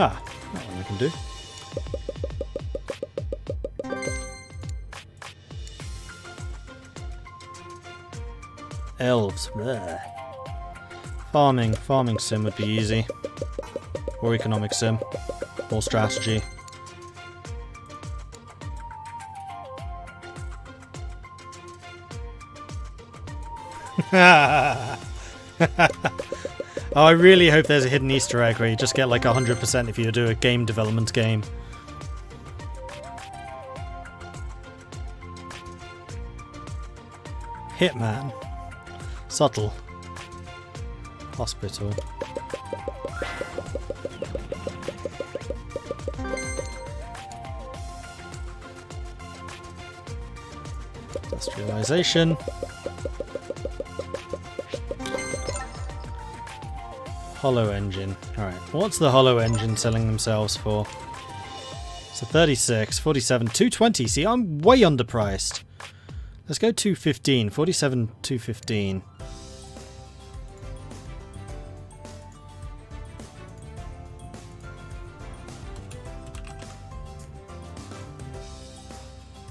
Ah, that one we can do. Elves. Bleh. Farming sim would be easy. Or economic sim. Or strategy. Oh, I really hope there's a hidden Easter egg where you just get like 100% if you do a game development game. Hitman. Subtle. Hospital. Industrialization. Hollow engine. Alright, what's the hollow engine selling themselves for? So 36, 47, 220. See, I'm way underpriced. Let's go 215. 47, 215.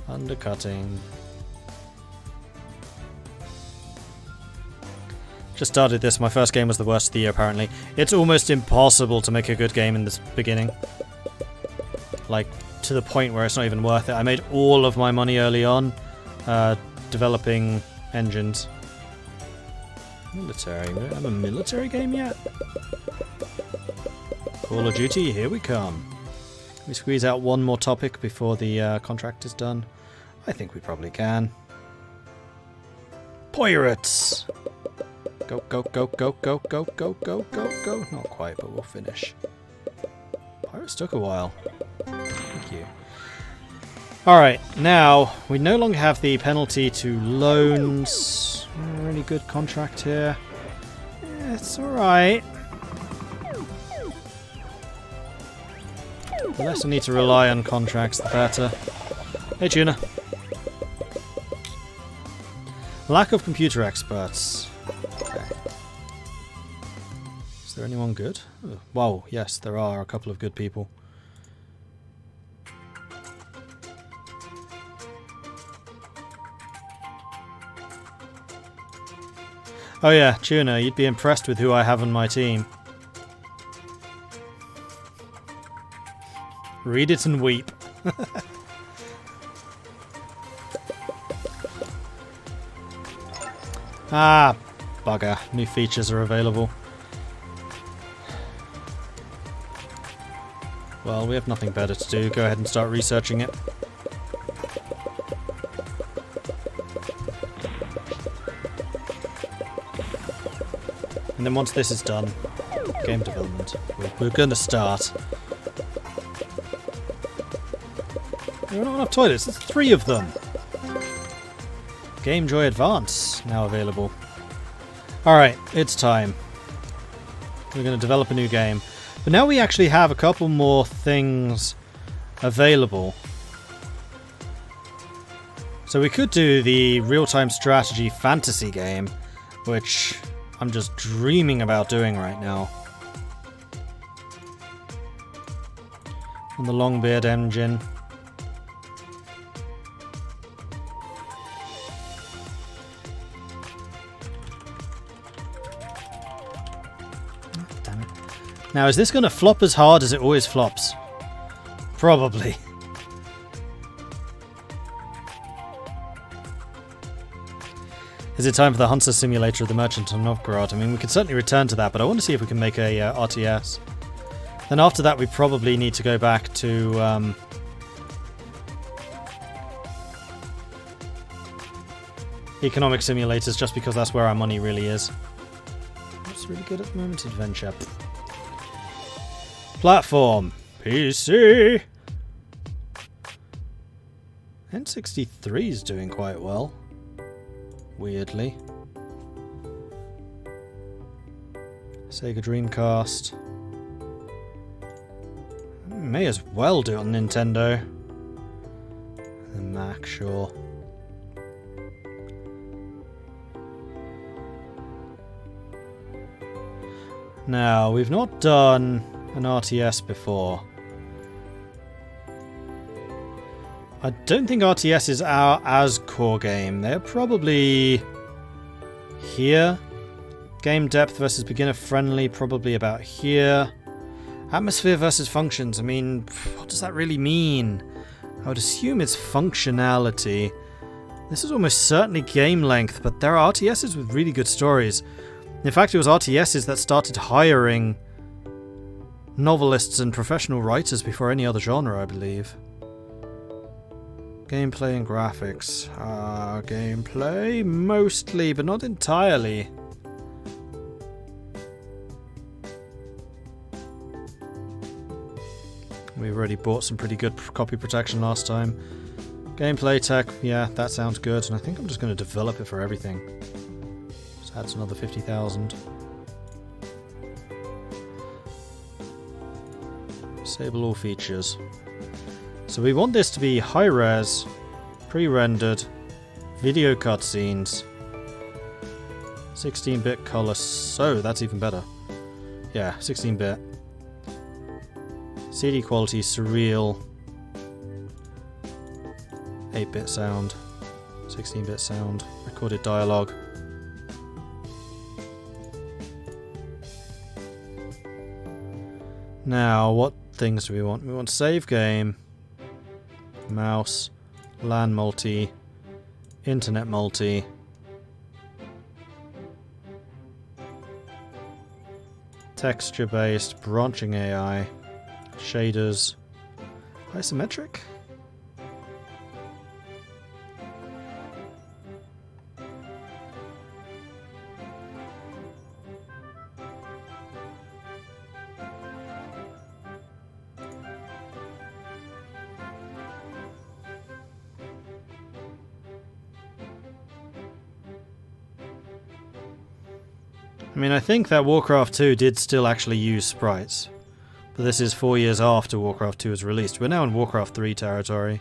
Undercutting. Just started this. My first game was the worst of the year, apparently. It's almost impossible to make a good game in this beginning. Like, to the point where it's not even worth it. I made all of my money early on developing engines. Military. We don't have a military game yet? Call of Duty, here we come. Can we squeeze out one more topic before the contract is done? I think we probably can. Pirates! Go, go, go, go, go, go, go, go, go, go. Not quite, but we'll finish. Pirates took a while. Thank you. Alright, now, we no longer have the penalty to loans. Really good contract here. Yeah, it's alright. The less I need to rely on contracts, the better. Hey, Tuna. Lack of computer experts. Okay. Is there anyone good? Oh, wow, yes, there are a couple of good people. Oh yeah, Tuna, you'd be impressed with who I have on my team. Read it and weep. Ah, bugger. New features are available. Well, we have nothing better to do. Go ahead and start researching it. And then once this is done, game development. We're going to start. There are not enough toilets. There's 3 of them. Game Joy Advance now available. Alright, it's time. We're going to develop a new game. But now we actually have a couple more things available. So we could do the real-time strategy fantasy game, which I'm just dreaming about doing right now. On the Longbeard engine. Damn it. Now, is this going to flop as hard as it always flops? Probably. Is it time for the Hunter Simulator of the Merchant of Novgorod? I mean, we could certainly return to that, but I want to see if we can make a RTS. Then after that, we probably need to go back to economic simulators, just because that's where our money really is. What's really good at the moment? Adventure. Platform. PC. N63 is doing quite well. Weirdly. Sega Dreamcast. May as well do it on Nintendo. The Mac, sure. Now, we've not done an RTS before? I don't think RTS is our as core game. They're probably here. Game depth versus beginner friendly, probably about here. Atmosphere versus functions. I mean, what does that really mean? I would assume it's functionality. This is almost certainly game length, but there are RTSs with really good stories. In fact, it was RTSs that started hiring novelists and professional writers before any other genre, I believe. Gameplay and graphics. Gameplay, mostly, but not entirely. We've already bought some pretty good copy protection last time. Gameplay tech, yeah, that sounds good. And I think I'm just going to develop it for everything. Just adds another 50,000. Disable all features. So we want this to be high-res, pre-rendered, video cutscenes, 16-bit color. So that's even better. Yeah, 16-bit. CD quality, surreal. 8-bit sound, 16-bit sound, recorded dialogue. Now, what things do we want? We want save game, mouse, LAN multi, internet multi, texture-based, branching AI, shaders, isometric? I mean, I think that Warcraft 2 did still actually use sprites. But this is 4 years after Warcraft 2 was released. We're now in Warcraft 3 territory.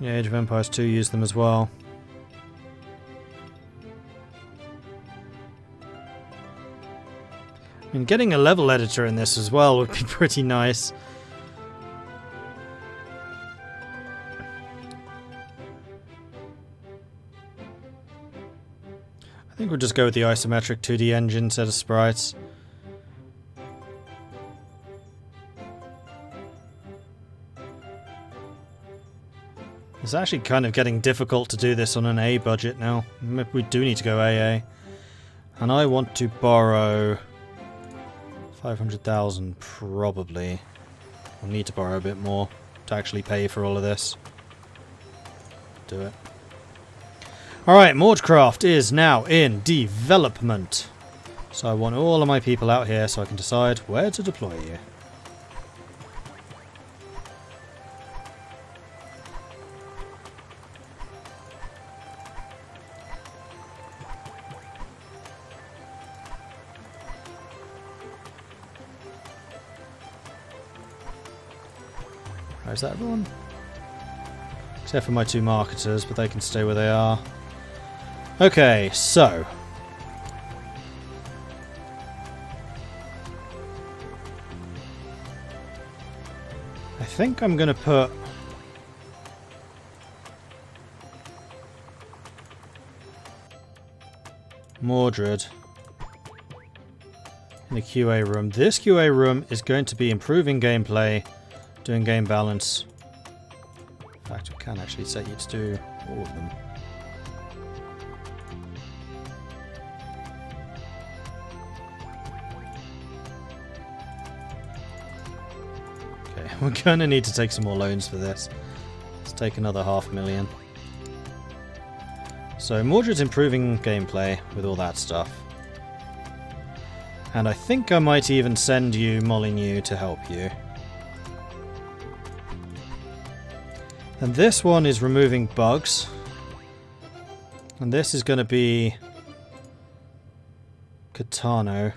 Yeah, Age of Empires 2 used them as well. I mean, getting a level editor in this as well would be pretty nice. I think we'll just go with the isometric 2D engine set of sprites. It's actually kind of getting difficult to do this on an A budget now. We do need to go AA. And I want to borrow 500,000 probably. I'll need to borrow a bit more to actually pay for all of this. Do it. Alright, Mordcraft is now in development. So I want all of my people out here so I can decide where to deploy you. Is that everyone? Except for my two marketers, but they can stay where they are. Okay, so I think I'm going to put Mordred in the QA room. This QA room is going to be improving gameplay, doing game balance. In fact, I can actually set you to do all of them. Okay, we're going to need to take some more loans for this. Let's take another 500,000. So Mordred's improving gameplay with all that stuff. And I think I might even send you Molyneux to help you. And this one is removing bugs. And this is going to be Catano.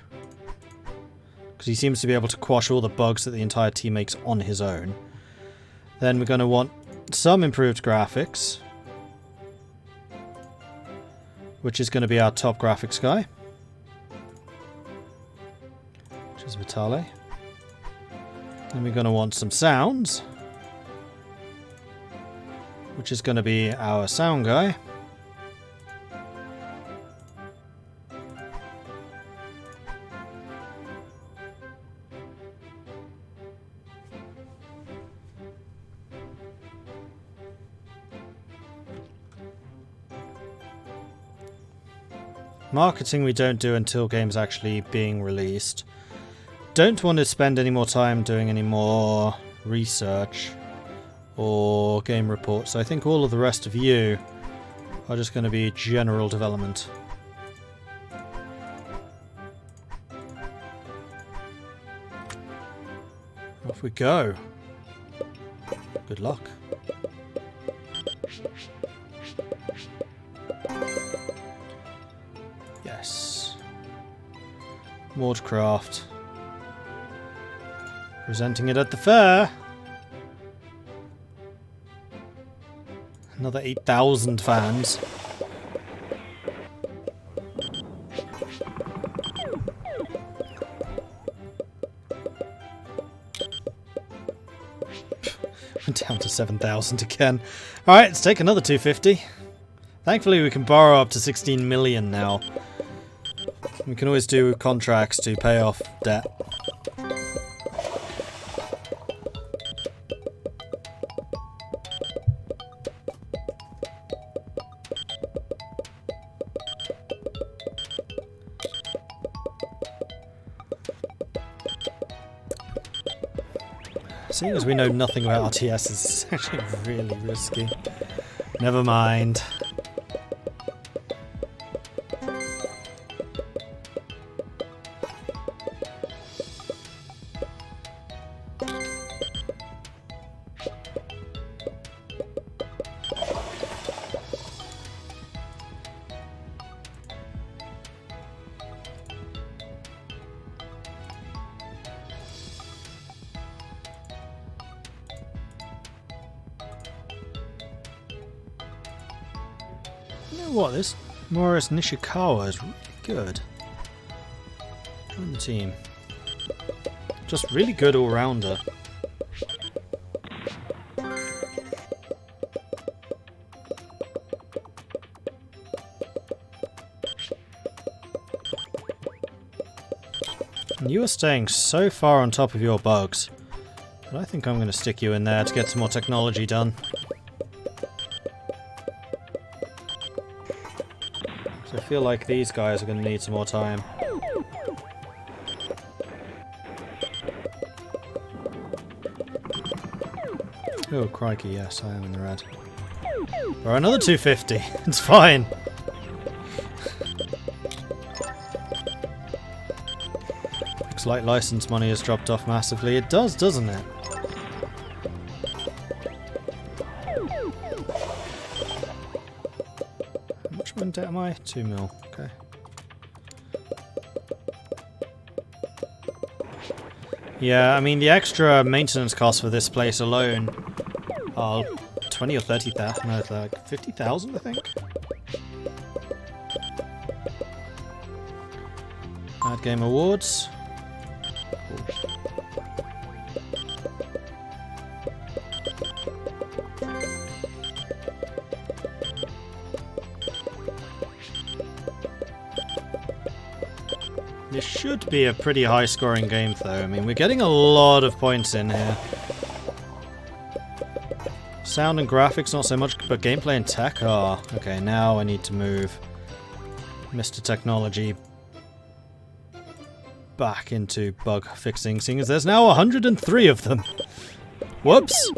because he seems to be able to quash all the bugs that the entire team makes on his own. Then we're going to want some improved graphics, which is going to be our top graphics guy, which is Vitale. Then we're going to want some sounds, which is going to be our sound guy. Marketing we don't do until game's actually being released. Don't want to spend any more time doing any more research or game reports. So I think all of the rest of you are just going to be general development. Off we go. Good luck. Yes. Mordcraft. Presenting it at the fair. Another 8,000 fans. Went down to 7,000 again. Alright, let's take another 250. Thankfully we can borrow up to 16 million now. We can always do contracts to pay off debt. Seeing as we know nothing about RTS is actually really risky. Never mind. You know what, this Morris Nishikawa is really good. Join the team. Just really good all-rounder. And you are staying so far on top of your bugs, but I think I'm going to stick you in there to get some more technology done. I feel like these guys are going to need some more time. Oh, crikey, yes, I am in the red. Or another 250. It's fine. Looks like license money has dropped off massively. It does, doesn't it? How much in debt am I? 2 mil. Okay. Yeah, I mean the extra maintenance costs for this place alone are 20 or 30,000. No, it's like 50,000, I think. Ad Game Awards. Cool. This should be a pretty high scoring game though. I mean, we're getting a lot of points in here. Sound and graphics not so much, but gameplay and tech are. Okay, now I need to move Mr. Technology back into bug fixing, seeing as there's now 103 of them. Whoops!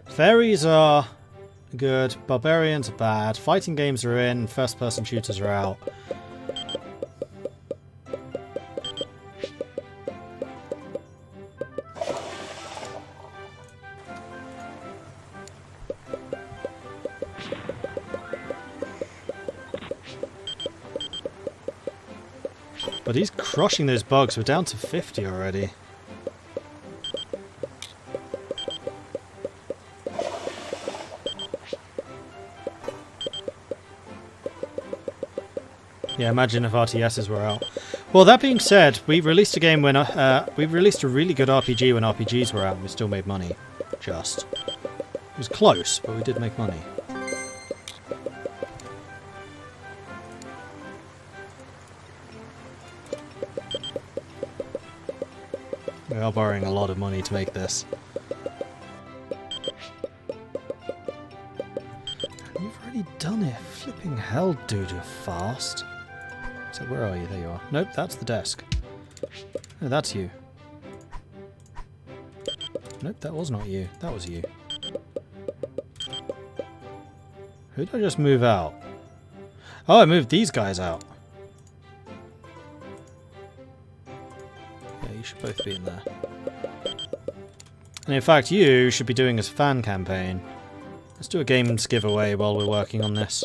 Fairies are good, barbarians are bad, fighting games are in, first-person shooters are out. But he's crushing those bugs. We're down to 50 already. Yeah, imagine if RTSs were out. Well, that being said, we released a game when we released a really good RPG when RPGs were out, and we still made money. Just. It was close, but we did make money. We are borrowing a lot of money to make this. You've already done it. Flipping hell, dude, you're fast. So where are you? There you are. Nope, that's the desk. No, that's you. Nope, that was not you. That was you. Who did I just move out? Oh, I moved these guys out. Yeah, you should both be in there. And in fact, you should be doing a fan campaign. Let's do a games giveaway while we're working on this.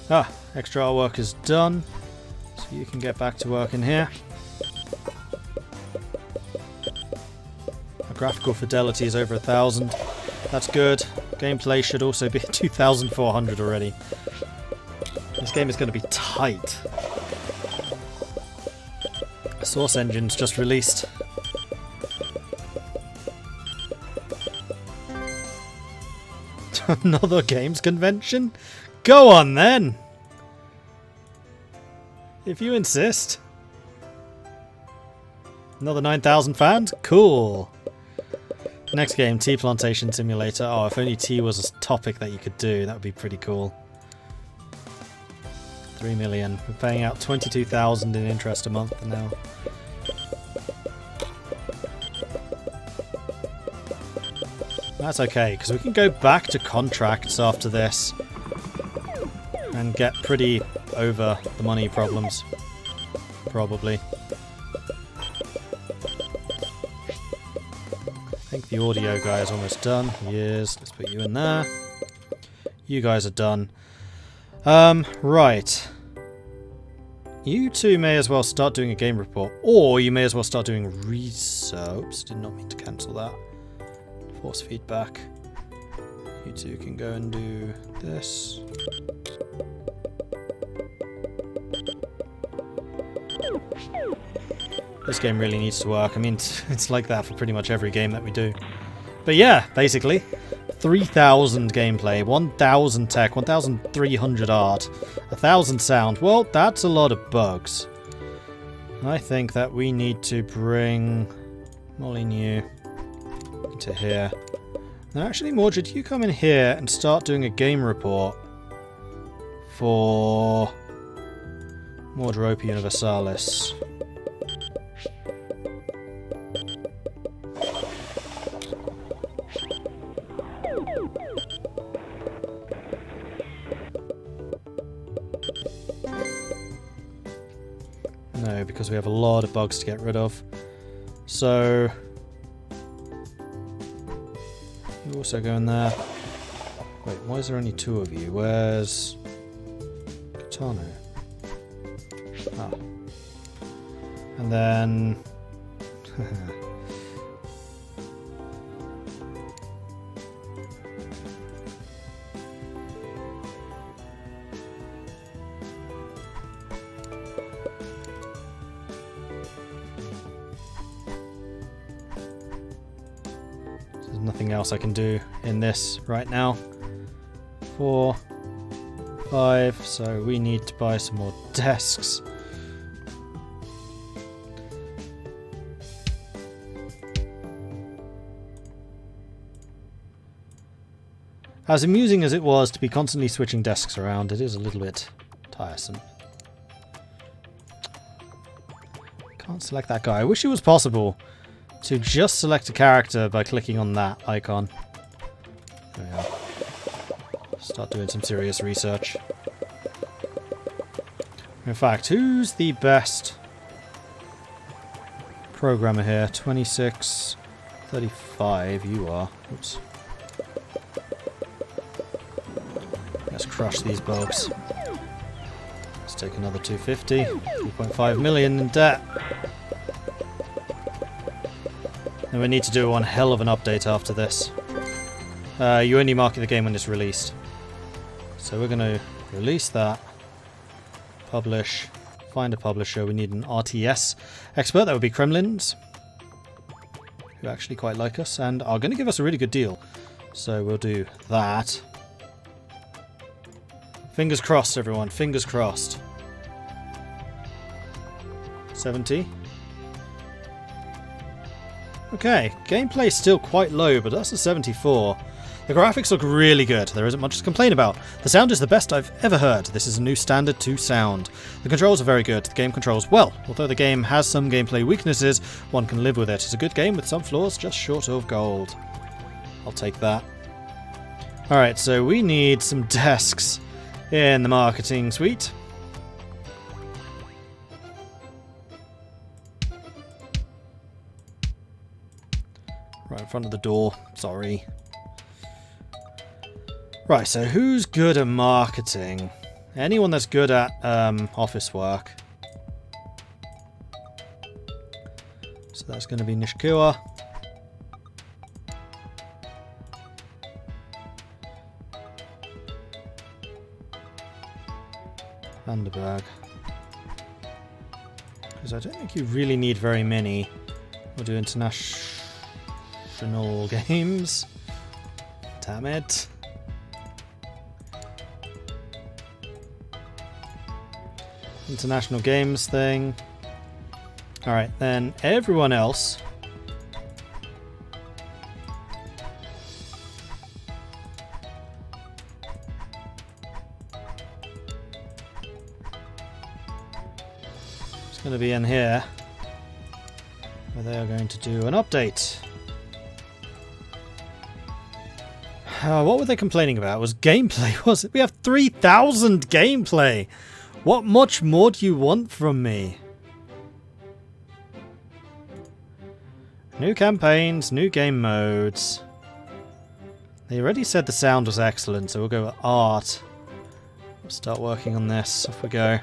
Ah, extra artwork is done, so you can get back to work in here. Our graphical fidelity is over 1,000. That's good. Gameplay should also be 2,400 already. This game is going to be tight. The Source Engine's just released. Another games convention? Go on then! If you insist. Another 9,000 fans? Cool! Next game, Tea Plantation Simulator. Oh, if only tea was a topic that you could do, that would be pretty cool. 3 million. We're paying out 22,000 in interest a month now. That's okay, because we can go back to contracts after this and get pretty over the money problems. Probably. I think the audio guy is almost done. He is. Let's put you in there. You guys are done. Right. You two may as well start doing a game report, or you may as well start doing research. Oops, did not mean to cancel that. Force feedback. You two can go and do this. This game really needs to work. I mean, it's like that for pretty much every game that we do. But yeah, basically, 3,000 gameplay, 1,000 tech, 1,300 art, 1,000 sound. Well, that's a lot of bugs. I think that we need to bring Molyneux into here. Now, actually, Mordred, you come in here and start doing a game report for Mordred Universalis. No, because we have a lot of bugs to get rid of. So you also go in there. Wait, why is there only two of you? Where's Katano? Ah. And then there's nothing else I can do in this right now. 4, 5, so we need to buy some more desks. As amusing as it was to be constantly switching desks around, it is a little bit tiresome. Can't select that guy. I wish it was possible to just select a character by clicking on that icon. There we are. Start doing some serious research. In fact, who's the best programmer here? 26,000 35, you are. Oops. Let's crush these bugs. Let's take another 250. 3.5 million in debt. And we need to do one hell of an update after this. You only market the game when it's released. So we're going to release that. Publish. Find a publisher. We need an RTS expert. That would be Kremlins, who actually quite like us and are going to give us a really good deal. So we'll do that. Fingers crossed, everyone. Fingers crossed. 70. Okay, gameplay's still quite low, but that's a 74. The graphics look really good. There isn't much to complain about. The sound is the best I've ever heard. This is a new standard to sound. The controls are very good. The game controls well. Although the game has some gameplay weaknesses, one can live with it. It's a good game with some flaws just short of gold. I'll take that. Alright, so we need some desks in the marketing suite. Right in front of the door. Sorry. Right, so who's good at marketing? Anyone that's good at office work. So that's going to be Nishikua. Vanderberg. Because I don't think you really need very many. We'll do international games. Damn it. International games thing. Alright, then everyone else. It's going to be in here, where they are going to do an update. What were they complaining about? It was gameplay, was it? We have 3,000 gameplay! What much more do you want from me? New campaigns, new game modes. They already said the sound was excellent, so we'll go with art. We'll start working on this. Off we go.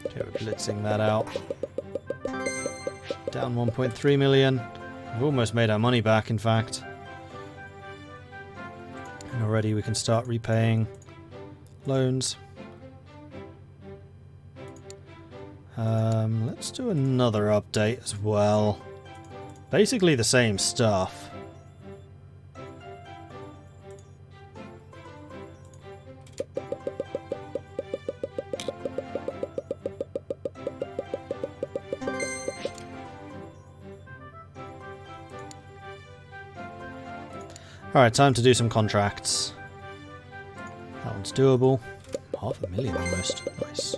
Okay, we're blitzing that out. Down 1.3 million. We've almost made our money back, in fact. And already we can start repaying loans. Let's do another update as well. Basically the same stuff. Alright, time to do some contracts. That one's doable. 500,000 almost. Nice.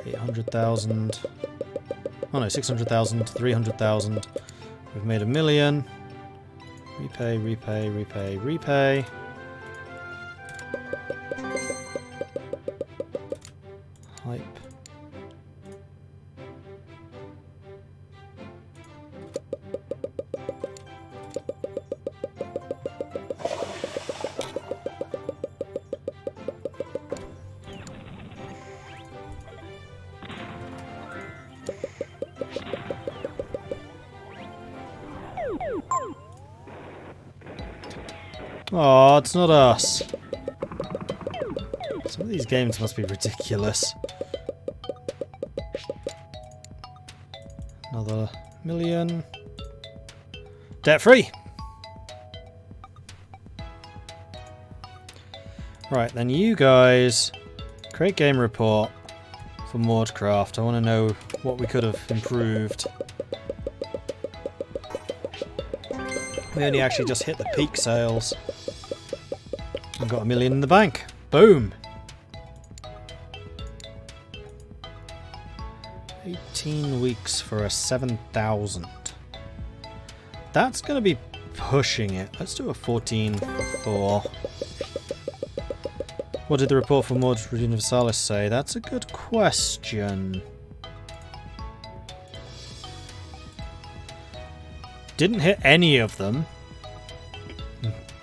800,000. Oh no, 600,000, 300,000. We've made 1 million. Repay, repay, repay, repay. Hype. Oh, it's not us. Some of these games must be ridiculous. Another 1 million. Debt free! Right, then you guys create game report for Mordcraft. I want to know what we could have improved. We only actually just hit the peak sales. I've got 1 million in the bank. Boom! 18 weeks for a 7,000. That's going to be pushing it. Let's do a 14 for 4. What did the report for Mordred Universalis say? That's a good question. Didn't hit any of them.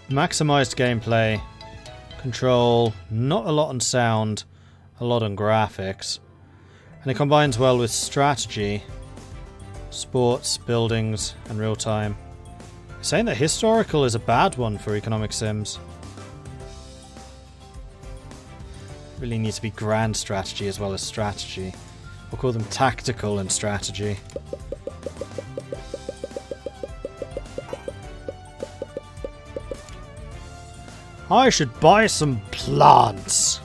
Maximized gameplay. Control. Not a lot on sound. A lot on graphics. And it combines well with strategy. Sports, buildings, and real time. Saying that historical is a bad one for economic sims. Really needs to be grand strategy as well as strategy. We'll call them tactical and strategy. I should buy some plants.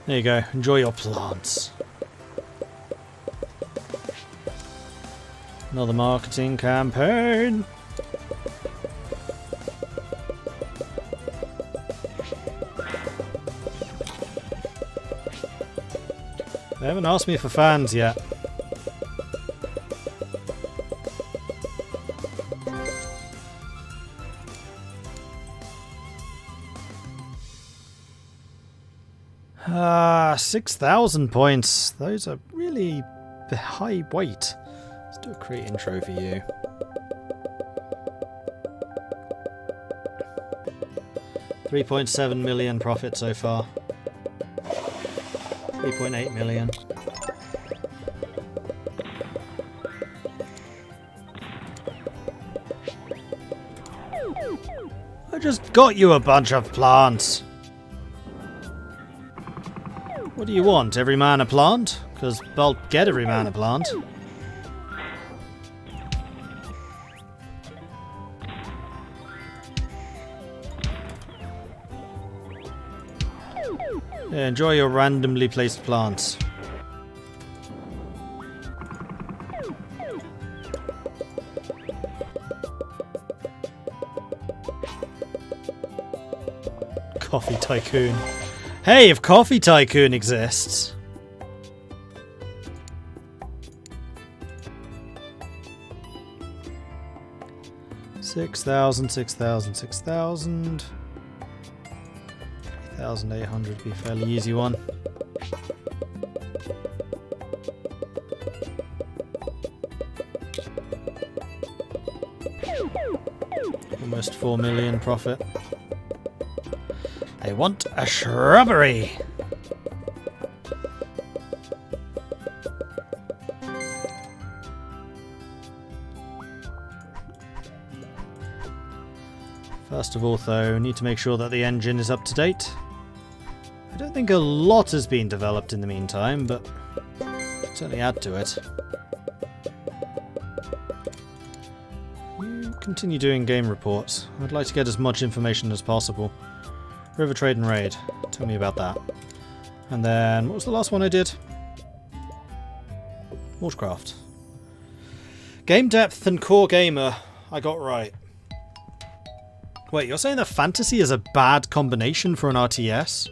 There you go. Enjoy your plants. Another marketing campaign. They haven't asked me for fans yet. Ah, 6,000 points. Those are really high weight. Let's do a create intro for you. $3.7 million profit so far. 3.8 million. I just got you a bunch of plants. What do you want? Every man a plant? Because I'll get every man a plant. Yeah, enjoy your randomly placed plants. Coffee Tycoon. Hey, if Coffee Tycoon exists. $6,000, $6,000, $6,000. 3,800 would be a fairly easy one. Almost 4 million profit. I want a shrubbery. First of all, though, need to make sure that the engine is up to date. I don't think a lot has been developed in the meantime, but certainly add to it. You continue doing game reports. I'd like to get as much information as possible. River Trade and Raid. Tell me about that. And then, what was the last one I did? Warcraft. Game depth and core gamer. I got right. Wait, you're saying that fantasy is a bad combination for an RTS?